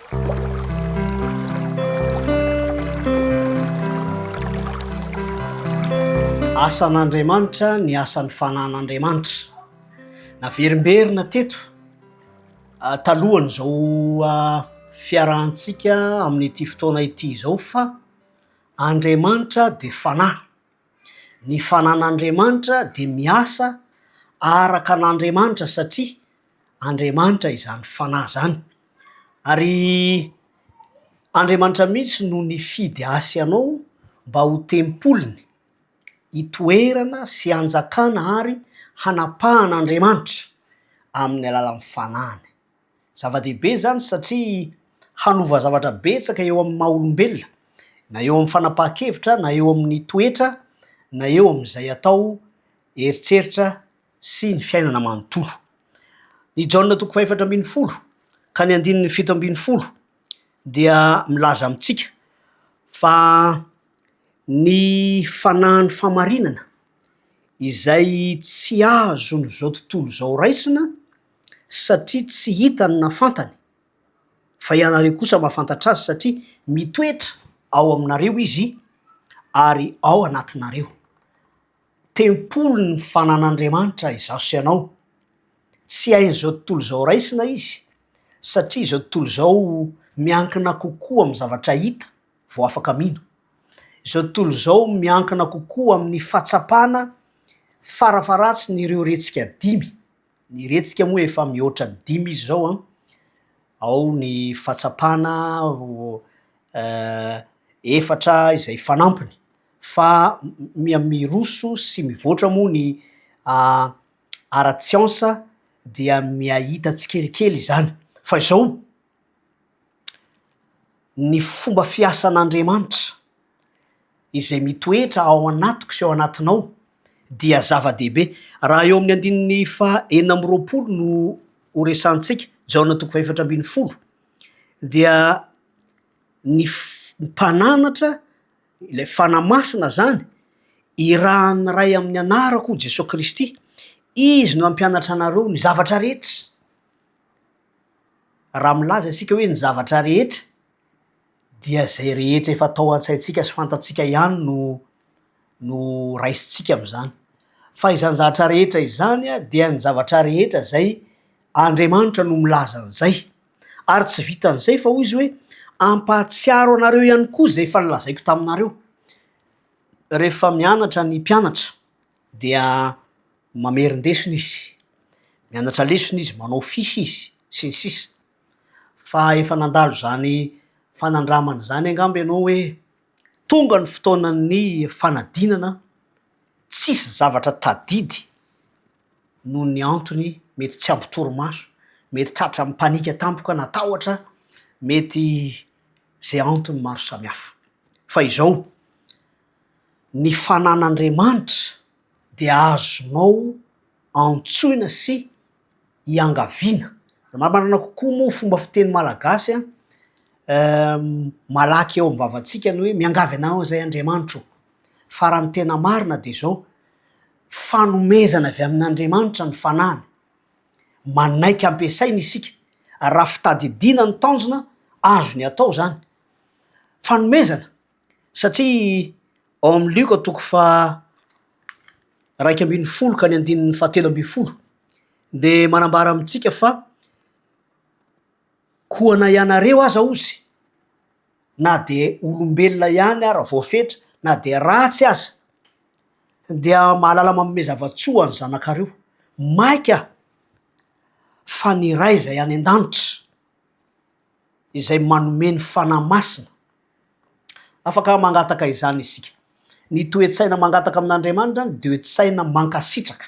Asan'Andriamanitra ny asan'ny fanan'Andriamanitra. Naverimberina teto talohany zao fiarahantsika amin'ity fotoana ity zao fa Andriamanitra de fanahy. Ny fanan'Andriamanitra de miasa araka an'Andriamanitra satria Andriamanitra izany fanahy zany. Ary Andriamanitra mihitsy no nifidy asy anao mba ho tempolony, hitoerana sy hanjakana ary hanapahan'Andriamanitra amin'ny alalan'ny fanahiny. Zava-dehibe zany satria hanova zavatra betsaka eo amin'ny maha-olombelona, na eo amin'ny fanapahan-kevitra, na eo amin'ny toetra, na eo amin'izay atao eritreritra sy ny fiainana manontolo. Ny Jaona 4:10 ka ny 7:10 dia milaza amintsika fa ny fanahin'ny famarinana izay tsy azony zao tontolo zao raisina satria tsy hitany na fantany, fa ianareo kosa mahafantatra azy satria mitoetra ao aminareo izy ary ao anatinareo. Tempolony ny fanan'Andriamanitra izaho sy ianao. Tsy hain'izao tontolo zao raisina izy satria izao tontolo zao miankina kokoa amin'ny zavatra hita vao afaka mino. Izao tontolo zao miankina kokoa amin'ny fahatsapana farafaratsin'ireo retsika 5. Ny retsika moa efa mihoatra 5 izy zao ao ny fahatsapana efatra izay fanampiny, fa miroso sy mivoatra moa ny ara-tsiansa dia miahita tsikelikely izany. Fa izao ny fomba fiasan'Andriamanitra izay mitoetra ao anatiko sy ao anatinao dia zava-dehibe. Raha eo amin'ny 9:20 no horesantsika, Jaona 4:10 dia ny mpananatra, ilay fanahy masina zany, irahan'ny ray amin'ny anarako Jesosy Kristy, izy no ampianatra anareo ny zavatra rehetra. Raha milaza isika hoe ny zavatra rehetra dia zay rehetra efa tao an-tsaintsika sy fantatsika ihany no raisintsika amin'izany. Fa izany zavatra rehetra izany dia ny zavatra rehetra zay Andriamanitra no milaza an'izay. Ary tsy vitan'izay fa hoy izy hoe ampahatsiaro anareo ihany koa zay efa nilazaiko taminareo. Rehefa mianatra ny mpianatra dia mamerindesina izy, mianatra lesona izy, manao fiche izy sy ny sisa. Fa efa nandalo zany fanandramana zany angamba ianao hoe tonga ny fotoanan'ny fanadinana, tsisy zavatra tadidy noho ny antony mety tsy ampy torimaso, mety tratra mipanika tampoka na tahotra, mety zay antony maro samihafa. Fa izao ny fanan'Andriamanitra dia azonao antsoina sy iangaviana. Marina kokoa moa fomba fiteny malagasy malaky eo amin'ny vavantsika ny hoe miangavy anao zay Andriamanitra. Fa raha ny tena marina de zao fanomezana avy amin'Andriamanitra ny fanahiny. Manaiky ampiasaina isika, raha fitadidiana ny tanjona azo ny atao zany. Fanomezana satria ao amin'ny Luka 1:10 ka ny 7:10 de manambara amintsika fa koana ianareo aza ozy, na de olombelona ihany ara voafetra, na de ratsy aza, dia mahalala manome zavatsoa ny zanakareo. Maika fa ny ray izay any an-danitra izay manome ny fanahy masina. Afaka mangataka izany isika. Ny toe-tsaina mangataka amin'Andriamanitra de toe-tsaina mankasitraka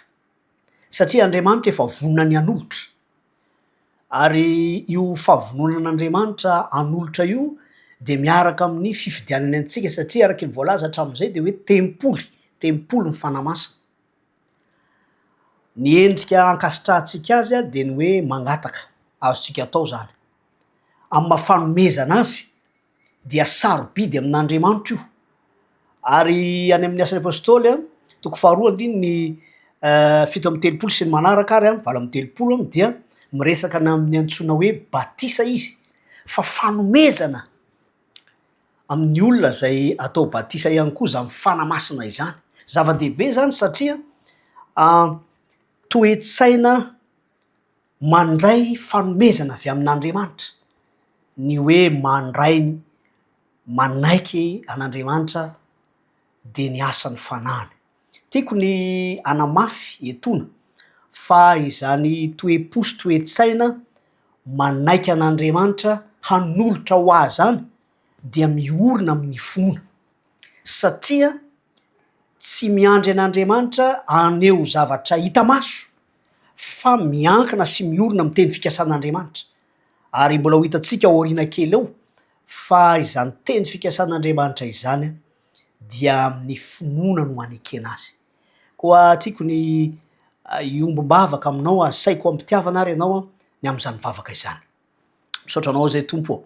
satria Andriamanitra efa vonona ny hanolotra. Ary io fahavononan'Andriamanitra hanolotra io de miaraka amin'ny fifidianany antsika satria araka ny voalaza hatramin'izay de hoe tempoly ny fanahy masina. Ny endrika ankasitrahantsika azy de ny hoe mangataka azontsika atao zany. Amin'ny mahafanomezana azy dia sarobidy amin'Andriamanitra io. Ary any amin'ny asan'ny apôstôly 2:7 sy ny manaraka ary 8:30 dia miresaka amin'ny antsoina hoe batisa izy. fa fanomezana amin'ny olona zay atao batisa ihany koa za mifanamasina izany zava-dehibe zany satria toe-tsaina mandray fanomezana avy amin'Andriamanitra ny hoe mandrainy manaiky an'Andriamanitra de ny asany fanahany. Tiako ny anamafy etona fa izany toe-posy toe-tsaina manaiky an'Andriamanitra hanolotra ho azy zany dia miorina amin'ny finoana satria tsy miandry an'Andriamanitra aneo zavatra hita maso fa miankina sy miorina amin'ny teny fikasan'Andriamanitra. Ary mbola ho hitantsika aoriana kely eo fa izany teny fikasan'Andriamanitra izany dia amin'ny finoana no anekena azy. Koa tiako ny iombom-bavaka aminao asaiko ampitiavana ary ianao ny amin'izany vavaka izany. Misaotra anao zay tompo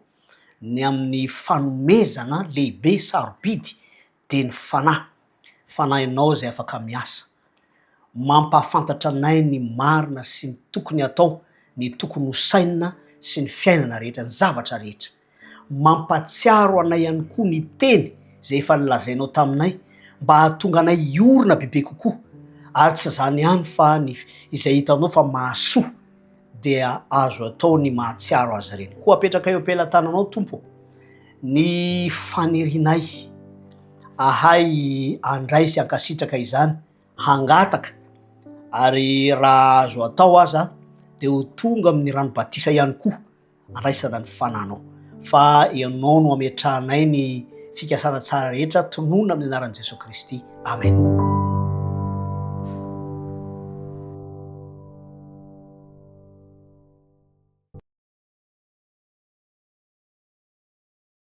ny amin'ny fanomezana lehibe sarobidy de ny fanahinao zay afaka miasa mampahafantatra anay ny marina sy ny tokony atao, ny tokony hosainina sy ny fiainana rehetra, ny zavatra rehetra. Mampatsiaro anay ihany koa ny teny zay efa nolazainao taminay mba hahatonga anay iorina bebe kokoa. Ary tsy zany ihany fa ny izay hitanao fa mahasoa dia azo atao ny mahatsiaro azy ireny. Koa apetraka eo ampelantananao tompo ny fanerinay ahay andray sy ankasitraka izany hangataka, ary raha azo atao aza de ho tonga amin'ny rano batisa ihany koa andraisana ny fananao. Fa ianao no ametrahanay ny fikasana tsara rehetra tonoina amin'ny anaran'i Jesosy Kristy. Amen.